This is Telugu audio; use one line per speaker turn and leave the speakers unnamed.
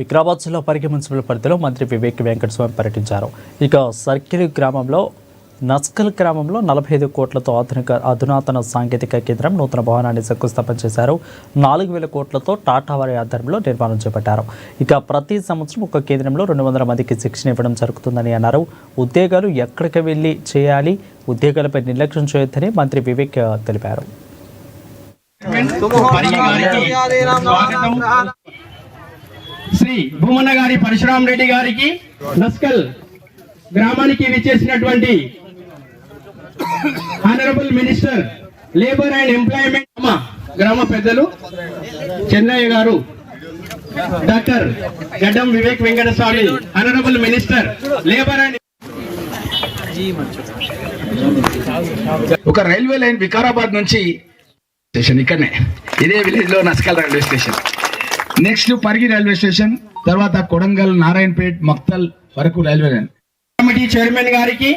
వికారాబాద్ జిల్లా పరిగి మున్సిపల్ పరిధిలో మంత్రి వివేక్ వెంకటస్వామి పర్యటించారు. ఇక సర్కిల్ గ్రామంలో నస్కల్ గ్రామంలో 45 కోట్లతో అధునాతన సాంకేతిక కేంద్రం నూతన భవనాన్ని శంకుస్థాపన చేశారు. 4,000 కోట్లతో టాటా వారి ఆధ్వర్యంలో నిర్మాణం చేపట్టారు. ఇక ప్రతి సంవత్సరం ఒక కేంద్రంలో 200 మందికి శిక్షణ ఇవ్వడం జరుగుతుందని అన్నారు. ఉద్యోగాలు ఎక్కడికి వెళ్లి చేయాలి, ఉద్యోగాలపై నిర్లక్ష్యం చేయొద్దని మంత్రి వివేక్ తెలిపారు.
శ్రీ భూమన్న గారి పరశురామ్ రెడ్డి గారికి నస్కల్ గ్రామానికి విచ్చేసినటువంటి honourable minister labour and employment గ్రామ పెద్దలు చెన్నయ్య గారు, డాక్టర్ గడ్డం Vivek Venkataswamy honourable minister labour and
ఒక రైల్వే లైన్ వికారాబాద్ నుంచి స్టేషన్ ఇక్కడనే ఇదే విలేజ్ లో Naskal railway station, next Parigi railway station, తర్వాత కొడంగల్, నారాయణపేట్, మక్తల్ వరకు రైల్వే లైన్.
కమిటీ చైర్మన్ గారికి